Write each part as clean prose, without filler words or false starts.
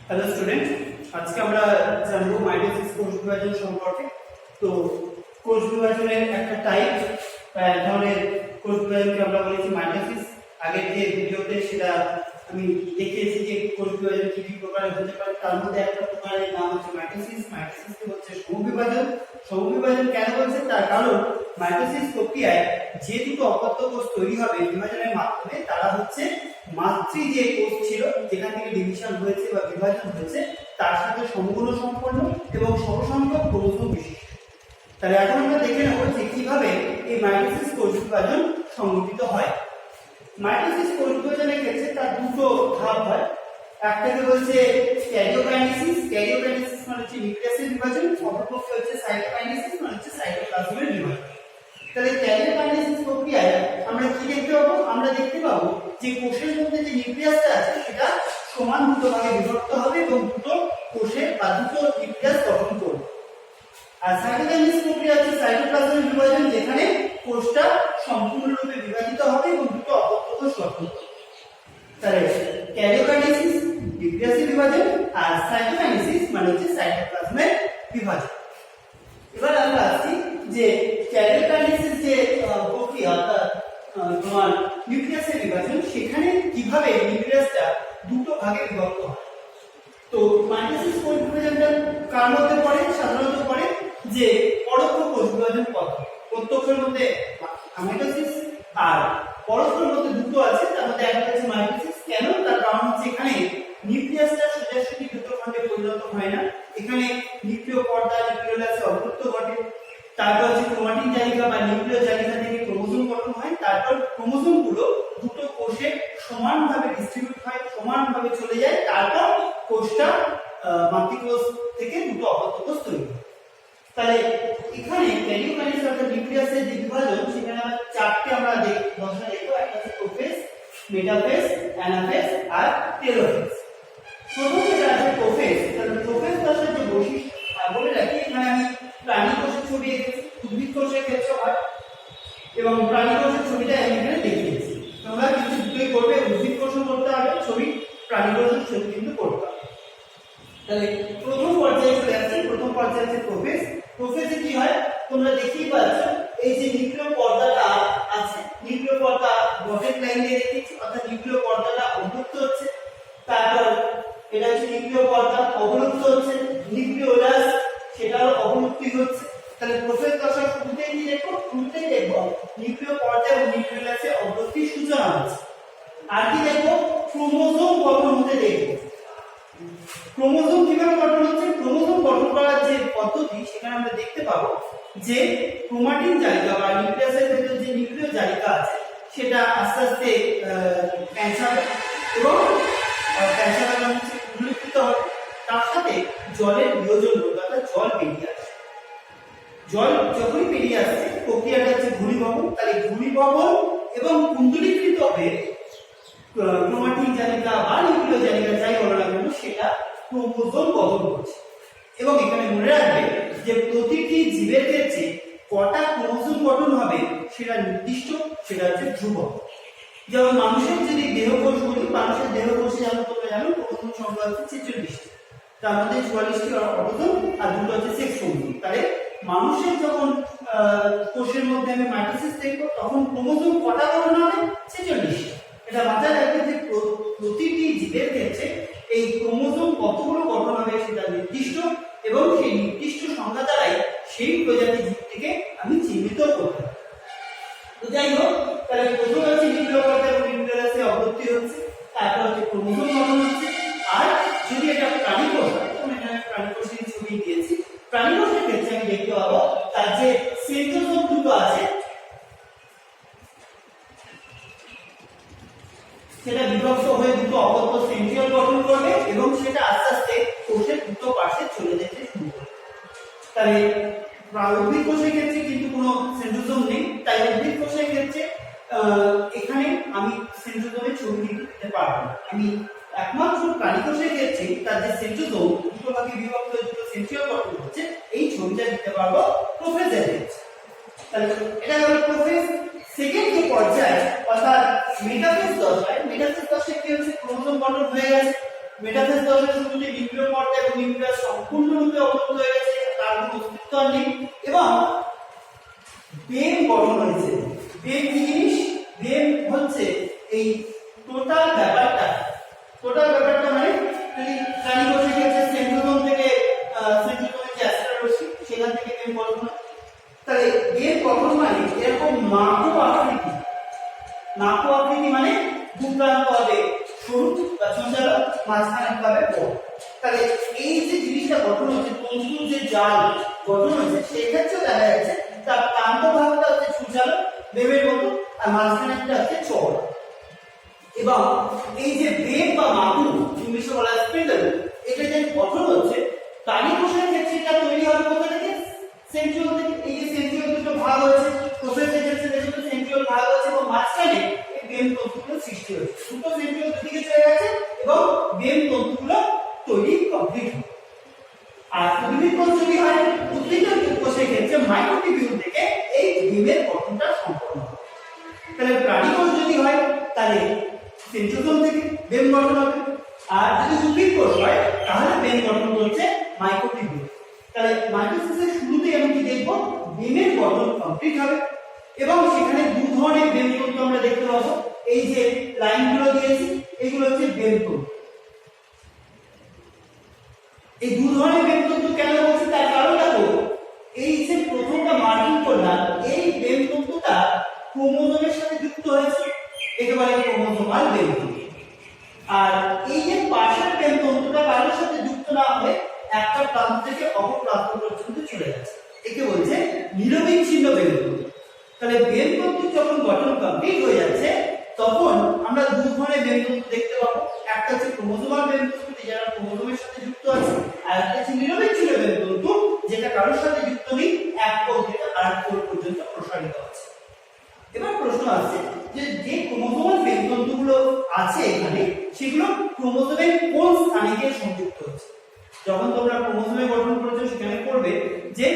Hello student, আজকে আমরা জানবো মাইটোসিস কোষ বিভাজন সম্পর্কে। তো কোষ বিভাজনের একটা টাইপ বা এক ধরনের কোষ বিভাজনকে আমরা বলেছি মাইটোসিস। আগের যে ভিডিওতে সেটা আমি দেখিয়েছি যে কোষ বিভাজন কি কি প্রকারের হতে পারে। তার মধ্যে একটা প্রকারের নাম হচ্ছে মাইটোসিস। মাইটোসিসকে হচ্ছে সমবিভাজন। সমবিভাজন কেন বলছে? তার কারণ মাইটোসিস প্রক্রিয়ায় যে দুটো অপত্য কোষ তৈরি হবে বিভাজনের মাধ্যমে তারা হচ্ছে মাতৃ যে কোষ ছিল যেখান থেকে ডিভিশন হয়েছে বা বিভাজন হয়েছে তার সাথে সমগুণ সম্পন্ন এবং সমসংখ্যক ক্রোমোসোম বিশিষ্ট। তাহলে এখন আমরা দেখে নেব যে কিভাবে এই মাইটোসিস কোষ বিভাজন সংঘটিত হয়। মাইটোসিস কোষ বিভাজনের ক্ষেত্রে তার দুটো ধাপ হয়। একটাকে বলছে ক্যারিওকাইনেসিস। ক্যারিওকাইনেসিস মানে হচ্ছে নিউক্লিয়াসের বিভাজন, অপরপক্ষে হচ্ছে সাইটোকাইনেসিস মানে হচ্ছে সাইটোপ্লাজমের বিভাজন। তাহলে ক্যারিওকাইনেসিস প্রক্রিয়ায় আমরা কি দেখতে পাবো? আমরা দেখতে পাবো যে কোষের মধ্যে যে নিউক্লিয়াসটা আছে সেটা সমান দুটো ভাগে বিভক্ত হবে এবং দুটো কোষে বা দুটো নিউক্লিয়াস গঠন করবে। আর সাইটোকাইনেসিস প্রক্রিয়া হচ্ছে সাইটোপ্লাজমের বিভাজন, যেখানে কোষটা সম্পূর্ণরূপে বিভাজিত হবে এবং দুটো অপত্য কোষ গঠন করবে। তাহলে ক্যারিওকাইনেসিস নিউক্লিয়াসের বিভাজন আর সাইটোকাইনেসিস মানে হচ্ছে সাইটোপ্লাজমের বিভাজন। এবার আমরা আসছি যে ক্যারিওকাইনেসিস যে প্রক্রিয়া তোমার নিউক্লিয়াসের বিভাজন, সেখানে কিভাবে নিউক্লিয়াসটা দুটো ভাগে বিভক্ত হয়। তো মাইটোসিস কোষ বিভাজনটা কার মধ্যে পড়ে? সাধারণত পড়ে যে পরোক্ষ কোষ বিভাজন পদ্ধতি। প্রত্যক্ষের মধ্যে মাইটোসিস আর পরোক্ষের মধ্যে দুটো আছে, তার মধ্যে একটা হচ্ছে মাইটোসিস। কেন? তার কারণ হচ্ছে এখানে নিউক্লিয়াসটা সোজাসুজি দুটো খণ্ডে পরিণত হয় না, এখানে নিউক্লিয় পর্দা নিউক্লিয়াসে অবলুপ্ত ঘটে। তারপর হচ্ছে ক্রোমাটিন জালিকা বা নিউক্লিয় জালিকা থেকে ক্রোমোসোম গঠন হয়। তারপর ক্রোমোসোম গুলো দুটো কোষে সমানভাবে ডিস্ট্রিবিউট হয়, সমানভাবে চলে যায়। তারপর কোষটা মাতৃকোষ থেকে দুটো অপত্য কোষ তৈরি হয়। তাহলে এখানে ক্যারিওকাইনেসিস অর্থাৎ নিউক্লিয়াসের যে বিভাজন, সেখানে আমরা চারটে আমরা দশা দেখবো। একটা হচ্ছে প্রোফেজ, মেটাফেজ, অ্যানাফেজ আর টেলোফেজ। প্রথম যেটা আছে প্রোফেজ। তাহলে প্রোফেজ দশার যে বৈশিষ্ট্য বলে রাখি, এখানে আমি প্রাণী কোষের ছবি এঁকেছি, উদ্ভিদ কোষের ক্ষেত্রে হয় এবং প্রাণী কোষের ছবিটা আমি এখানে দেখিয়েছি। তোমরা কিন্তু দুটোই করবে, উদ্ভিদ কোষও করতে হবে ছবি, প্রাণী কোষের ছবি কিন্তু করতে হবে। তাহলে প্রথম পর্যায়ে চলে আসছে, প্রথম পর্যায়ে আছে প্রোফেজ। প্রোফেজে কি হয় তোমরা দেখতেই পাচ্ছ, এই যে নিউক্লিয় পর্দাটা আছে, নিউক্লিয় পর্দা ডটেড লাইন দিয়ে দেখিয়েছি, অর্থাৎ নিউক্লিয় পর্দাটা অবলুপ্ত হচ্ছে। তারপর এটা হচ্ছে নিউক্লিয় পর্দা অবলুপ্ত হচ্ছে, নিউক্লিওলাস সেটাও অবলুপ্তি হচ্ছে। তাহলে প্রোফেজ দশার শুরুতেই কি দেখো? শুরুতেই দেখো নিউক্লিয় পর্দা এবং নিউক্লিওলাসে অবলুপ্তির সূচনা হচ্ছে। আর কি দেখো? ক্রোমোসোম গঠন হতে দেখো। ক্রোমোসোম কিভাবে গঠন হচ্ছে? ক্রোমোসোম গঠন করার যে পদ্ধতি, সেখানে আমরা দেখতে পাবো যে ক্রোমাটিন জালিকা বা নিউক্লিয়াসের ভেতর যে নিউক্লিয় জালিকা আছে সেটা আস্তে আস্তে ক্যান্সার এবং ক্যান্সার হচ্ছে উন্মোচিত হবে। তার সাথে জলের বিয়োজন ঘটবে, অর্থাৎ জল বেরিয়ে আসে। জল যখনই বেরিয়ে আসছে প্রক্রিয়াটা হচ্ছে ঘনীভবন। তাহলে ঘনীভবন এবং কুণ্ডলীকৃত হয়ে ক্রোমাটিন জালিকা বা নিউক্লিয় জালিকা যাই বলো না কেন সেটা ক্রোমোসোম গঠন করছে। এবং এখানে মনে রাখবে যে প্রতিটি জীবের ক্ষেত্রে কটা ক্রোমোসোম গঠন হবে সেটা নির্দিষ্ট, সেটা হচ্ছে ধ্রুবক। যেমন মানুষের যদি দেহকোষ বলি, মানুষের দেহকোষে যেমন তোমরা জানো ক্রোমোসোম সংখ্যা হচ্ছে 46টি, তার মধ্যে 44টি অটোসোম আর দুটো হচ্ছে সেক্স ক্রোমোসোম। তাহলে মানুষের যখন কোষের মধ্যে আমি মাইটোসিস দেখবো তখন ক্রোমোসোম কটা গঠন হবে? 46টি। এটা মাথায় রাখবে যে প্রতিটি জীবের ক্ষেত্রে এই ক্রোমোসোম কতগুলো গঠন হবে সেটা নির্দিষ্ট এবং সেই নির্দিষ্ট সংখ্যা দ্বারাই সেই প্রজাতির জীবটিকে আমি চিহ্নিত করতে পারি। তো যাই হোক, তাহলে প্রথম হচ্ছে নিউক্লিয় পর্দা এবং নিউক্লিয়াসে অবলুপ্তি হচ্ছে, তারপর হচ্ছে ক্রোমোসোম গঠন হচ্ছে। আর যদি এটা প্রাণী কোষ হয়, তখন এখানে প্রাণী কোষের ছবি দিয়েছি, প্রাণী কোষের ক্ষেত্রে আমি দেখতে পাবো তার যে সেন্ট্রোজোম দুটো আছে সেটা বিভক্ত হয়ে দুটো অপত্য সেন্ট্রিওল গঠন করবে এবং সেটা আস্তে আস্তে কোষের দুটো পাশে চলে যেতে শুরু করবে। তাহলে উদ্ভিদ কোষের ক্ষেত্রে কিন্তু কোনো সেন্ট্রোজোম নেই, তাই উদ্ভিদ কোষের ক্ষেত্রে এখানে আমি সেন্ট্রোজোমের ছবি দিতে পারবো না। আমি একমাত্র প্রাণী কোষের ক্ষেত্রে তার যে সেন্ট্রোজোম দুটো ভাগে বিভক্ত হয়ে দুটো সেন্ট্রিওল গঠন হচ্ছে, এই ছবিটা দিতে পারবো প্রোফেজের ক্ষেত্রে। তাহলে এটা হলো প্রোফেজ। সেকেন্ড যে পর্যায়ে অর্থাৎ মেটাফেজ দশায়, মেটাফেজ দশায় কি হচ্ছে? ক্রোমোসোম গঠন হয়ে গেছে, মেটাফেজ দশার শুরুতে নিউক্লিয় পর্যায় এবং নিউক্লিয়াস সম্পূর্ণরূপে অবরুদ্ধ হয়ে গেছে, তার কোনো অস্তিত্ব আর নেই এবং বেম গঠন হয়েছে। বেম কি জিনিস? বেম হচ্ছে এই টোটাল ব্যাপারটা মানে যদি প্রাণী কোষের ক্ষেত্রে সেন্ট্রোজোম থেকে সেন্ট্রোজোমের যে অ্যাস্ট্রাল রশ্মি সেখান থেকে বেম গঠন হয়, তাহলে বেম গঠন মানে এরকম মাকো আকৃতি মানে দুপ্রান্ত হবে সরু বা চঞ্চাল, মাঝখানে হবে বড়। তাহলে এই যে জিনিসটা গঠন হচ্ছে, তন্তুর যে জাল গঠন হচ্ছে, সেক্ষেত্রে দেখা যাচ্ছে তার প্রান্ত ভাগটা হচ্ছে চঞ্চাল বেমের মতো আর মাঝখানেরটা হচ্ছে চওড়া। এবং এই যে বেম বা মাকু ইংলিশে বলা হয় স্পিন্ডল, এটা যে গঠন হচ্ছে প্রাণী কোষের ক্ষেত্রে এটা তৈরি হবে কোথা থেকে? সেন্ট্রিওল থেকে। এই যে সেন্ট্রিওল দুটো ভাগ হয়েছে, প্রোফেসের ক্ষেত্রে দেখো সেন্ট্রিওল ভাগ হয়েছে এবং মাঝখানে এই বেম তন্তুগুলো সৃষ্টি হয়েছে। দুটো সেন্ট্রিওল দুদিকে চলে গেছে এবং বেম তন্তুগুলো তৈরি কমপ্লিট হলো। আর উদ্ভিদ কোষ যদি হয়, উদ্ভিদ কোষের ক্ষেত্রে মাইক্রোটিবিউল থেকে এই বেমের গঠনটা সম্পন্ন হয়। তাহলে প্রাণী কোষ যদি হয় তাহলে সেন্ট্রিওল থেকে বেম গঠন হবে, আর যদি উদ্ভিদ কোষ হয় তাহলে বেম গঠন হচ্ছে মাইক্রোটিবিউল। তাহলে মাইটোসিসের শুরুতেই আমি কি দেখব? বেমের গঠন কমপ্লিট হবে এবং সেখানে দু ধরনের বেম তন্তু আমরা দেখতে পাবো। এই যে লাইনগুলো দিয়েছি এগুলো হচ্ছে বেম তন্তু। এই দু ধরনের বেম তন্তু কেন বলছি তার কারণ দেখো, এই যে প্রথমটা মার্কিং করলাম, এই বেম তন্তুটা ক্রোমোজোমের সাথে যুক্ত হয়েছে, একেবারে ক্রোমোজোমাল বেম তন্তু। আর এই যে পাশের বেম তন্তুটা কারোর সাথে যুক্ত না হয়ে একটা প্রান্ত থেকে অপর প্রান্ত পর্যন্ত চলে যাচ্ছে, একে বলছে নিরবিচ্ছিন্ন বেম তন্তু। তাহলে বেম তন্তু যখন গঠন কমপ্লিট হয়ে যাচ্ছে তখন আমরা দু ধরনের বেম তন্তু দেখতে পাবো। একটা হচ্ছে ক্রোমোজোমাল বেম তন্তু যেটা ক্রোমোজোমের সাথে যুক্ত আছে, আর একটা হচ্ছে নিরবিচ্ছিন্ন বেম তন্তু যেটা কারোর সাথে যুক্ত নেই, এক কোণ থেকে আরেক কোণ পর্যন্ত প্রসারিত আছে। এবার প্রশ্ন আসছে যে যে ক্রোমোজোমাল বেম তন্তুগুলো আছে এখানে, সেগুলো ক্রোমোজোমের কোন স্থানে গিয়ে সংযুক্ত হচ্ছে? যখন তোমরা ক্রোমোজোমে গঠন করেছো সেখানে পড়বে যে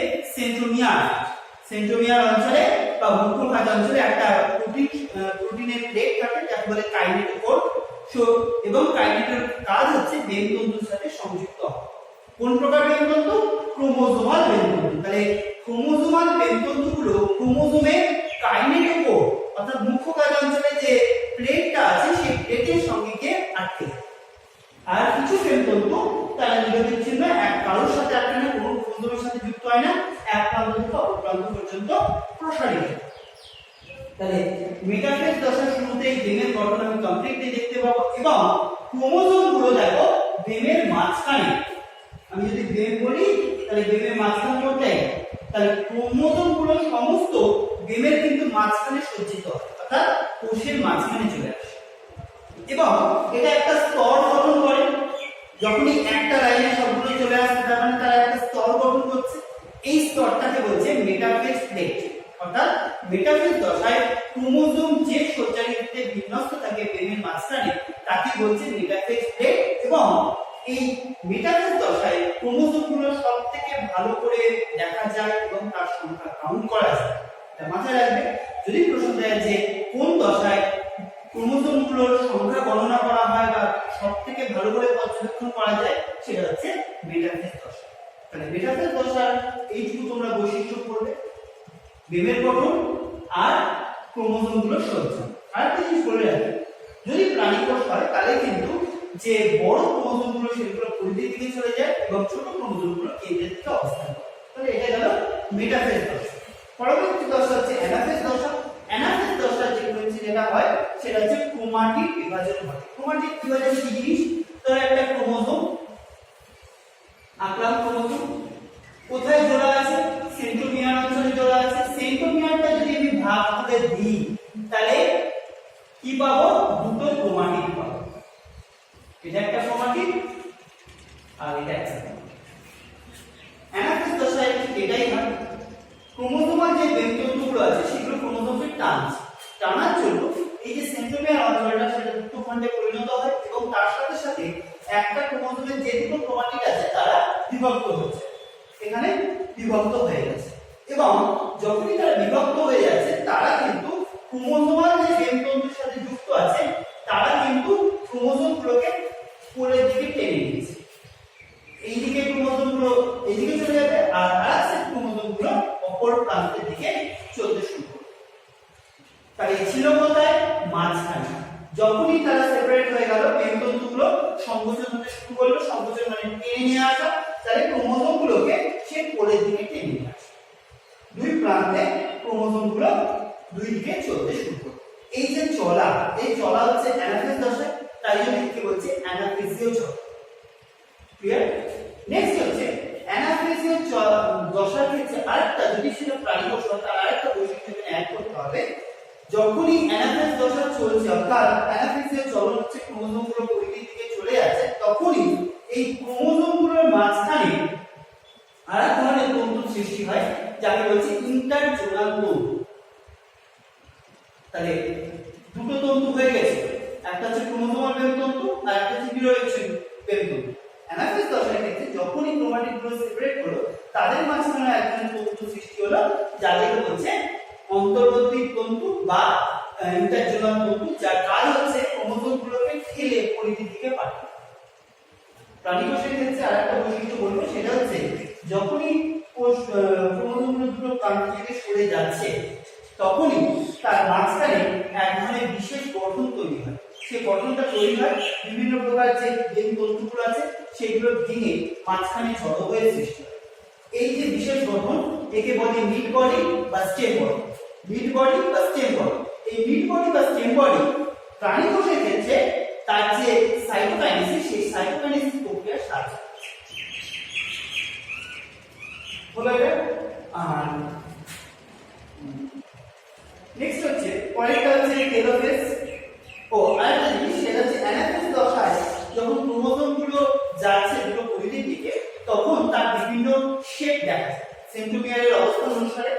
সেন্ট্রোমিয়ার অঞ্চলে বা মুখ্য ভাজ অঞ্চলে একটা প্রোটিনের প্লেট থাকে যাকে বলে কাইনেটোকোর। এবং কাইনেটোর কাজ হচ্ছে বেম তন্তুর সাথে সংযুক্ত হওয়া। কোন প্রকার বেম তন্তু? ক্রোমোজোমাল বেম তন্তু। তাহলে ক্রোমোজোমাল বেম তন্তুগুলো ক্রোমোজোমের কাইনেটোকোর অর্থাৎ মুখ্য ভাজ অঞ্চলে যে প্লেটটা আছে সেই প্লেটের সঙ্গে গিয়ে আটকে যায়। আর কিছু বেম তন্তু তারা নিরবিচ্ছিন্ন, এক কারোর সাথে আটকে না, কোনো ক্রোমোজোমের সাথে যুক্ত হয় না, এক প্রান্ত থেকে অপর প্রান্ত পর্যন্ত প্রসারিত। তাহলে মেটাফেজ দশার শুরুতে এই বেমের গঠন আমি কমপ্লিটলি দেখতে পাবো এবং ক্রোমোজোমগুলো দেখো বেমের মাঝখানে। আমি যদি বেম বলি তাহলে বেমের মাঝখানে কোথায়? তাহলে ক্রোমোজোমগুলো সমস্ত বেমের কিন্তু মাঝখানে সজ্জিত হয়, অর্থাৎ কোষের মাঝখানে চলে আসে এবং এটা একটা স্তর গঠন করে। যখনই একটা লাইনে সবগুলো চলে আসে তার মানে তারা একটা স্তর গঠন করছে। এই স্তরটাকে বলছে মেটাফেজ প্লেট। অর্থাৎ মেটাফেজ দশায় ক্রোমোজোম যে সজ্জাটিতে বিন্যস্ত থাকে বেমের মাঝখানে তাকে বলছে মেটাফেজ প্লেট। এবং এই মেটাফেজ দশায় ক্রোমোজোমগুলো সবথেকে ভালো করে দেখা যায় এবং তার সংখ্যা কাউন্ট করা যায়। এটা মাথায় রাখবে, যদি প্রশ্ন দেয় যে কোন দশায় ক্রোমোজোমগুলোর সংখ্যা গণনা করা হয় বা সবথেকে ভালো করে পর্যবেক্ষণ করা যায়, সেটা হচ্ছে মেটাফেজ দশা। তাহলে মেটাফেজ দশার এইটুকু তোমরা বৈশিষ্ট্য পড়বে, বেমের গঠন আর ক্রোমোজোমগুলোর সজ্জা। আর একটা জিনিস বলে রাখি, যদি প্রাণী কোষ হয় তাহলে কিন্তু যে বড় ক্রোমোজোমগুলো সেগুলো পরিধির দিকে চলে যায় এবং ছোট ক্রোমোজোমগুলো কেন্দ্রের দিকে অবস্থান করে। তাহলে এটা গেল মেটাফেজ দশা। পরবর্তী দশা হচ্ছে অ্যানাফেজ দশা। অ্যানাফেজ দশা যেটা হয় সেটা হচ্ছে ক্রোমাটিড বিভাজন ঘটে। ক্রোমাটিড বিভাজন কি জিনিস? ধর একটা ক্রোমোজোম, আকরাম ক্রোমোজোম কোথায় জোড়া আছে? সেন্ট্রোমিয়ার অঞ্চলে জোড়া আছে। সেন্ট্রোমিয়ারটা যদি আমি ভাগ করে দিই তাহলে কি পাবো? দুটো ক্রোমাটিড পাবো। এটা একটা ক্রোমাটিড আর এটা একটা। অ্যানাফেজ দশায় এটাই হয়, ক্রোমোজোমাল যে বেম তন্তুগুলো আছে সেগুলো ক্রোমোজোমকে টানার জন্য এই যে সেন্ট্রোমিয়ার অঞ্চলটা সেটা দুটো খণ্ডে পরিণত হয় এবং তার সাথে সাথে একটা ক্রোমোজোমের যে দুটো ক্রোমাটিড আছে তারা বিভক্ত হচ্ছে, এখানে বিভক্ত হয়ে গেছে। এবং যখনই তারা বিভক্ত হয়ে যাচ্ছে তারা কিন্তু ক্রোমোজোমাল যে বেম তন্তুর সাথে যুক্ত আছে তারা কিন্তু ক্রোমোজোমগুলোকে উপরের দিকে হতে শুরু করলো, সংকোচন মানে টেনে নিয়ে আসা, তাহলে ক্রোমোজোম গুলোকে সে কোলের দিকে টেনে নিয়ে আসে, দুই প্রান্তে ক্রোমোজোম গুলো দুই দিকে চলতে শুরু করে। এই যে চলা, এই চলা হচ্ছে অ্যানাফেজ দশা, তাই জন্য কি বলছে অ্যানাফেজীয় চলা। ক্লিয়ার? নেক্সট হচ্ছে অ্যানাফেজীয় দশার ক্ষেত্রে আরেকটা, যদি সেটা প্রাণী কোষ হয় তার আরেকটা বৈশিষ্ট্য এখানে অ্যাড করতে হবে। যখনই অ্যানাফেজ দশা চলছে, অর্থাৎ অ্যানাফেজীয় চলন হচ্ছে ক্রোমোজোম গুলো পরিধির দিকে চলে যাচ্ছে, তখনই এই ক্রোমোজোম গুলোর মাঝখানে আরেক ধরনের তন্তু সৃষ্টি হয়, যাকে বলছে ইন্টারজোনাল তন্তু। তাহলে দুটো তন্তু হয়ে গেছে, একটা হচ্ছে ক্রোমোজোমাল বেম তন্তু আর একটা হচ্ছে বিরোধী বেম তন্তু। অ্যানাফেজ দশার ক্ষেত্রে যখনই ক্রোমাটিড গুলো সেপারেট হলো, তাদের মাঝখানে এক ধরনের তন্তু সৃষ্টি হলো, যাদেরকে বলছে অন্তর্বর্তী তন্তু বা ইন্টারজোনাল তন্তু, যার কাজ হচ্ছে ক্রোমোজোম গুলোকে ঠেলে পরিধির দিকে পাঠানো। প্রাণী কোষের ক্ষেত্রে আরেকটা বৈশিষ্ট্য বলবো, সেটা হচ্ছে যখনই কোষ ক্রোমোজোম গুলো দুটো প্রান্ত থেকে সরে যাচ্ছে, তখনই তার মাঝখানে এক ধরনের বিশেষ গঠন তৈরি হয়। সেই গঠনটা তৈরি হয় বিভিন্ন প্রকার যে বেম তন্তুগুলো আছে সেগুলো ভেঙে মাঝখানে জড়ো হয়ে সৃষ্টি হয়। এই যে বিশেষ গঠন, একে বলে মিড বডি বা স্টেম বডি। মিড বডি বা স্টেম বডি, এই মিড বডি বা স্টেম বডি প্রাণী কোষের ক্ষেত্রে তার যে সাইটোকাইনেসিস, সেই সাইটোকাইনেসিস প্রক্রিয়ার সাহায্যে হলো এটা। আর নেক্সট হচ্ছে পরেরটা হচ্ছে টেলোফেজ। আরেকটা জিনিস, সেটা হচ্ছে অ্যানাফেজ দশায় যখন ক্রোমোজোম গুলো যাচ্ছে দুটো পরিধির দিকে, তখন তার বিভিন্ন শেপ দেখা যায় সেন্ট্রোমিয়ারের অবস্থান অনুসারে।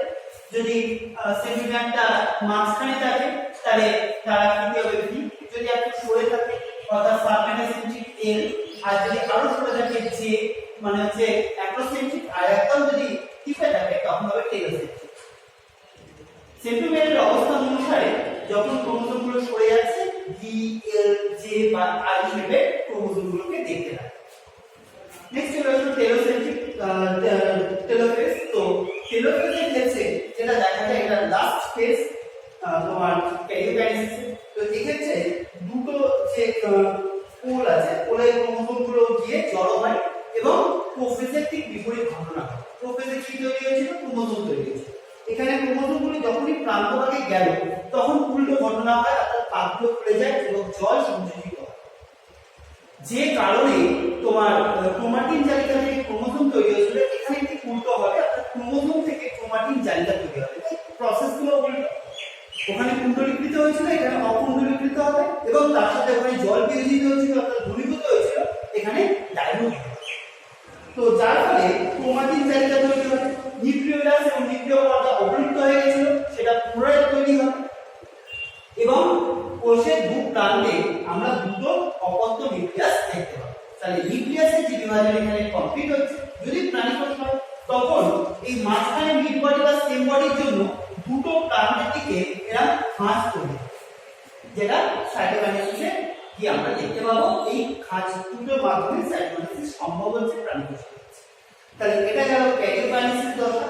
যদি সেন্ট্রোমিয়ারটা মাঝখানে থাকে তাহলে তারা কি হবে ভি, যদি একটু সরে থাকে অর্থাৎ সাবমেটাসেন্ট্রিক এল, আর যদি আরো সরে থাকে জে মানে হচ্ছে অ্যাক্রোসেন্ট্রিক, আর একদম যদি টিপে থাকে তখন হবে টেলোসেন্ট্রিক। সেন্ট্রোমিয়ারের অবস্থান অনুসারে যখন ক্রোমোজোম গুলো সরে যাচ্ছে, ভি, এল, জে বা আই হিসেবে ক্রোমোজোম গুলোকে দেখতে পাই। নেক্সট হলো টেলোসেন্ট্রিক টেলোফেজ। তো টেলোফেজের ক্ষেত্রে যেটা দেখা যায়, এটা লাস্ট ফেজ তোমার ক্যারিওকাইনেসিস। তো এই ক্ষেত্রে দুটো যে পোল আছে, পোলের ক্রোমোজোম গুলো গিয়ে জড়ো হয় এবং প্রোফেজের ঠিক বিপরীত ঘটনা হয়। প্রোফেজে কি তৈরি হয়েছিল? ক্রোমোজোম তৈরি হয়েছিল। এখানে ক্রোমোজোম গুলি যখনই প্রান্তভাগে গেল, তখন উল্টো ঘটনা হয়, অর্থাৎ পাতগুলো খুলে যায় এবং জল সংযোজিত হয়। যে কারণে তোমার ক্রোমাটিন জালিকা থেকে ক্রোমোজোম তৈরি হয়েছিল, এখানে ঠিক উল্টো হবে, অর্থাৎ ক্রোমোজোম থেকে ক্রোমাটিন জালিকা তৈরি হবে। প্রসেসগুলো উল্টো, ওখানে কুণ্ডলীকৃত হয়েছিল, এখানে অকুণ্ডলীকৃত হবে, এবং তার সাথে ওখানে জল বিয়োজিত হয়েছিল অর্থাৎ ঘনীভূত হয়েছিল, এখানে ডাইলুট হবে। তো যার ফলে ক্রোমাটিন জালিকা তৈরি হবে, নিউক্লিয়াস এবং নিউক্লিয় পর্দা অবরুদ্ধ হয়ে গেছিল, সেটা পুনরায় তৈরি হবে, এবং কোষের দু প্রান্তে আমরা দুটো অপত্য নিউক্লিয়াস দেখতে পাবো। তাহলে নিউক্লিয়াসের যে বিভাজন এখানে কমপ্লিট হচ্ছে। যদি প্রাণী কোষ হয়, তখন এই মাঝখানে মিড বডি বা স্টেম বডির জন্য দুটো প্রান্তের দিকে এরা খাঁজ তৈরি, যেটা সাইটোকাইনেসিসে কি আমরা দেখতে পাবো। এই খাঁজ দুটোর মাধ্যমে সাইটোকাইনেসিস সম্ভব হচ্ছে প্রাণী কোষে। তাহলে এটা গেল ক্যারিওকাইনেসিস দশা।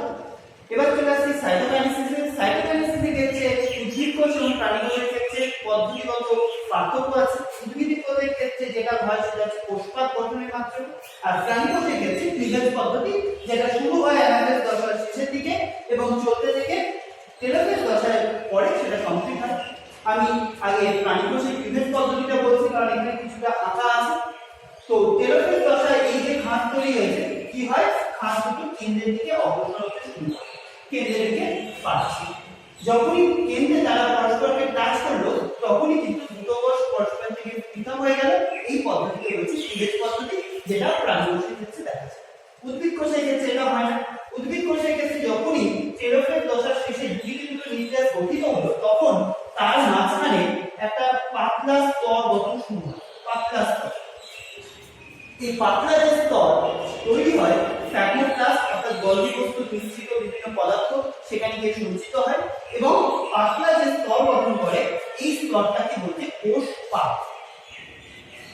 এবার চলে আসছি সাইটোকাইনেসিসে। সাইটোকাইনেসিসের ক্ষেত্রে উদ্ভিদ কোষ এবং প্রাণী কোষের ক্ষেত্রে পদ্ধতিগত পার্থক্য আছে। উদ্ভিদ কোষের ক্ষেত্রে যেটা হয় সেটা হচ্ছে কোষপাত গঠনের মাধ্যমে, আর প্রাণী কোষের ক্ষেত্রে ক্লিভেজ পদ্ধতি, যেটা শুরু হয় অ্যানাফেজ দশার শেষের দিকে এবং চলতে থেকে টেলোফেজ দশার পরে সেটা কমপ্লিট হয়। আমি আগে প্রাণী কোষের ক্লিভেজ পদ্ধতিটা বলছি, কারণ এখানে কিছুটা আঁকা আছে। তো টেলোফেজ দশায় এই যে খাঁজ তৈরি হয়েছে, কি হয়, খাঁজ দুটো কেন্দ্রের দিকে অগ্রসর হতে শুরু করে, কেন্দ্রের দিকে পাচ্ছে। যখনই কেন্দ্রে তারা পরস্পরকে টাচ করলো, তখনই কিন্তু দুটো কোষ পরস্পর থেকে পৃথক হয়ে গেল। এই পদ্ধতিকে বলছি ক্লিভেজ পদ্ধতি, যেটা প্রাণী কোষের ক্ষেত্রে দেখা যায়। উদ্ভিদ কোষের ক্ষেত্রে এটা হয় না। উদ্ভিদ কোষের ক্ষেত্রে যখনই টেলোফেজ দশার শেষে দুটো নিউক্লিয়াস গঠিত হলো, তখন তার মাঝখানে একটা পাতলা স্তর গঠন শুরু হয়, পাতলা স্তর। এই পাতলা যে স্তর তৈরি হয়, ফ্যাগমোপ্লাস্ট অর্থাৎ গলজি বস্তু মিশ্রিত বিভিন্ন পদার্থ সেখানে গিয়ে সঞ্চিত হয়, এবং পাতলা যে স্তর গঠন করে, এই স্তরটাকে বলছে কোষপাত।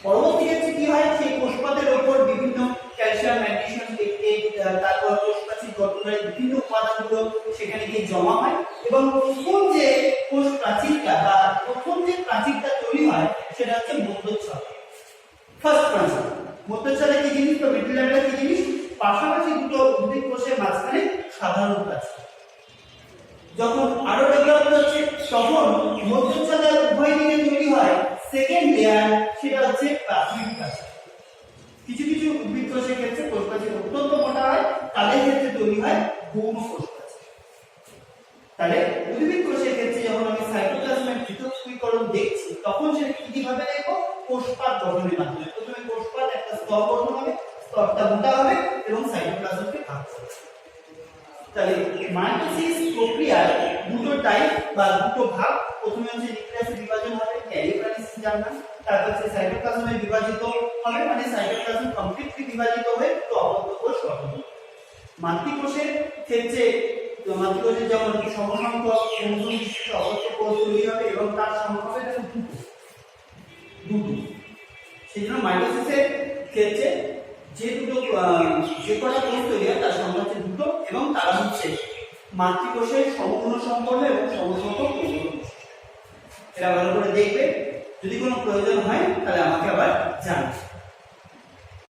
পরবর্তী ক্ষেত্রে কি হয়, সেই কোষপাতের উপর বিভিন্ন ক্যালসিয়াম, ম্যাগনেসিয়াম, লেকটেট, তারপর কোষপ্রাচীর গঠনের বিভিন্ন উপাদানগুলো সেখানে গিয়ে জমা হয়, এবং প্রথম যে কোষ প্রাচীরটা বা প্রথম যে প্রাচীরটা তৈরি হয় সেটা হচ্ছে মধ্যচ্ছদা, ফার্স্ট প্রাচীর। মধ্যচ্ছদা কি জিনিস বা মিডল ল্যামেলা কি জিনিস? পাশাপাশি দুটো উদ্ভিদ কোষের মাঝখানে সাধারণ প্রাচীর। যখন আরো ডেভেলপ হচ্ছে তখন মধ্যচ্ছদার উভয় দিকে তৈরি হয় সেকেন্ড লেয়ার, সেটা হচ্ছে প্রাথমিক প্রাচীর। কিছু কিছু উদ্ভিদ কোষের ক্ষেত্রে কোষ প্রাচীর অত্যন্ত মোটা হয়, তাদের ক্ষেত্রে তৈরি হয় গৌণ কোষ প্রাচীর। তাহলে উদ্ভিদ কোষের ক্ষেত্রে যখন আমি সাইটোপ্লাজমের পৃথকীকরণ দেখছি তখন সেটা কিভাবে দেখবো? কোষপাত গঠনের মাধ্যমে। প্রথমে কোষপাত একটা স্তর গঠন হবে, স্তরটা মোটা হবে এবং সাইটোপ্লাজমকে ভাগ করবে। তাহলে মাইটোসিস প্রক্রিয়ার দুটো টাইপ বা দুটো ভাগ, প্রথমে হচ্ছে নিউক্লিয়াসের বিভাজন হবে, ক্যারিওকাইনেসিস জানলাম, তারপর হচ্ছে সাইটোপ্লাজমে বিভাজিত হবে, মানে সাইটোপ্লাজম কমপ্লিটলি বিভাজিত হয়ে দুটো অবদ্ধ কোষ গঠন হবে। মাতৃকোষের ক্ষেত্রে মাতৃকোষের যেমন সমসংখ্যক ক্রোমোসোম বিশিষ্ট অবদ্ধ কোষ তৈরি হবে এবং তার সংখ্যা হবে দুটো। সেই জন্য মাইটোসিসের ক্ষেত্রে যে কটা কোষ তৈরি হয় তার সংখ্যা হচ্ছে দুটো এবং তারা হচ্ছে মাতৃকোষের সমগুণ সম্পন্ন এবং সমসংখ্যক ক্রোমোসোম বিশিষ্ট। এটা ভালো করে দেখবে, যদি কোনো প্রয়োজন হয় তাহলে আমাকে আবার জানাবে।